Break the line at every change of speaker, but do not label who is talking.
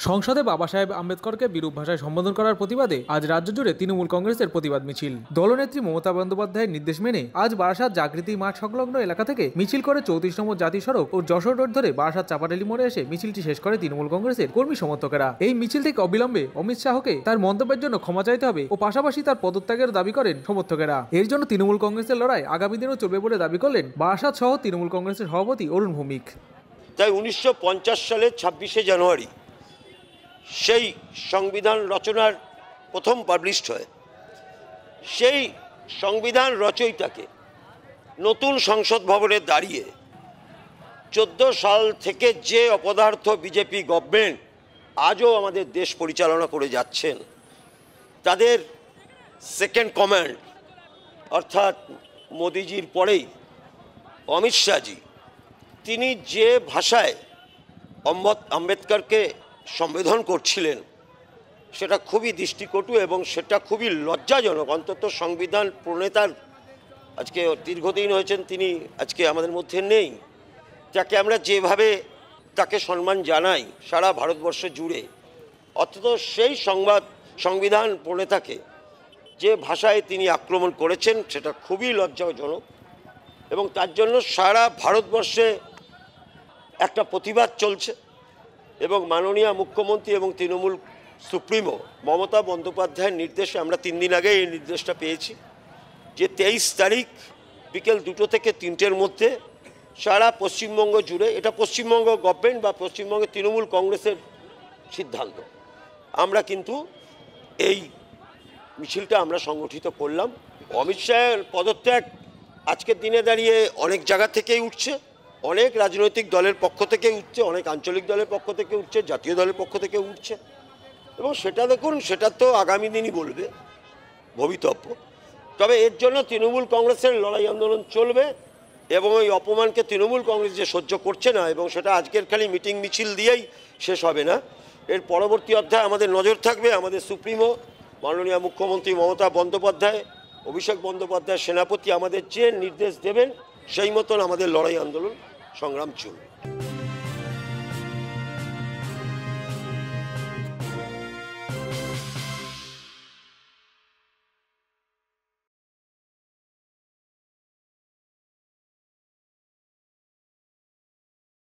সংসদে বাবা সাহেব আম্বেদকরকে বিরূপ ভাষায় সম্বোধন করার প্রতিবাদে আজ রাজ্য জুড়ে তৃণমূল কংগ্রেসের প্রতিবাদ মিছিল। দলনেত্রী মমতা বন্দ্যোপাধ্যায়ের নির্দেশ মেনে আজ বারাসাত জাগৃতি মাঠ সংলগ্ন এলাকা থেকে মিছিল করে 34 নম্বর জাতীয় সড়ক ও যশোর রোড ধরে বারাসাত চাপাডালি মোড়ে এসে মিছিলটি শেষ করে তৃণমূল কংগ্রেসের কর্মী সমর্থকেরা। এই মিছিল থেকে অবিলম্বে অমিত শাহকে তার মন্তব্যের জন্য ক্ষমা চাইতে হবে ও পাশাপাশি তার পদত্যাগের দাবি করেন সমর্থকেরা। এর জন্য তৃণমূল কংগ্রেসের লড়াই আগামী দিনেও চলবে বলে দাবি করলেন বারাসাত সহ তৃণমূল কংগ্রেসের সভাপতি অরুণ ভৌমিক।
তাই 1950 সালের 26শে জানুয়ারি সেই সংবিধান রচনার প্রথম পাবলিশড হয়। সেই সংবিধান রচয়িতাকে নতুন সংসদ ভবনে দাঁড়িয়ে 14 সাল থেকে যে অপদার্থ বিজেপি গভর্নমেন্ট আজও আমাদের দেশ পরিচালনা করে যাচ্ছেন, তাদের সেকেন্ড কমান্ড অর্থাৎ মোদিজির পরেই অমিত শাহজি, তিনি যে ভাষায় আম্বেদকরকে সম্বোধন করছিলেন সেটা খুবই দৃষ্টিকটু এবং সেটা খুবই লজ্জাজনক। অন্তত সংবিধান প্রণেতার আজকে দীর্ঘদিন হয়েছেন, তিনি আজকে আমাদের মধ্যে নেই। যাকে আমরা যেভাবে তাকে সম্মান জানাই সারা ভারতবর্ষ জুড়ে, অথচ সেই সংবিধান প্রণেতাকে যে ভাষায় তিনি আক্রমণ করেছেন সেটা খুবই লজ্জাজনক। এবং তার জন্য সারা ভারতবর্ষে একটা প্রতিবাদ চলছে এবং মাননীয় মুখ্যমন্ত্রী এবং তৃণমূল সুপ্রিমো মমতা বন্দ্যোপাধ্যায়ের নির্দেশে আমরা 3 দিন আগে এই নির্দেশটা পেয়েছি যে 23 তারিখ বিকেল 2টো থেকে 3টের মধ্যে সারা পশ্চিমবঙ্গ জুড়ে, এটা পশ্চিমবঙ্গ গভর্নমেন্ট বা পশ্চিমবঙ্গের তৃণমূল কংগ্রেসের সিদ্ধান্ত, আমরা কিন্তু এই মিছিলটা আমরা সংগঠিত করলাম। অমিত শাহের পদত্যাগ আজকের দিনে দাঁড়িয়ে অনেক জায়গা থেকেই উঠছে, অনেক রাজনৈতিক দলের পক্ষ থেকে উঠছে, অনেক আঞ্চলিক দলের পক্ষ থেকে উঠছে, জাতীয় দলের পক্ষ থেকে উঠছে। এবং সেটা দেখুন, সেটা তো আগামী দিনই বলবে ভবিতব্য। তবে এর জন্য তৃণমূল কংগ্রেসের লড়াই আন্দোলন চলবে এবং ওই অপমানকে তৃণমূল কংগ্রেস যে সহ্য করছে না, এবং সেটা আজকের খালি মিটিং মিছিল দিয়েই শেষ হবে না। এর পরবর্তী অধ্যায় আমাদের নজর থাকবে। আমাদের সুপ্রিমো মাননীয় মুখ্যমন্ত্রী মমতা বন্দ্যোপাধ্যায়, অভিষেক বন্দ্যোপাধ্যায় সেনাপতি আমাদের যে নির্দেশ দেবেন সেই মতন আমাদের লড়াই আন্দোলন সংগ্রাম চলবে।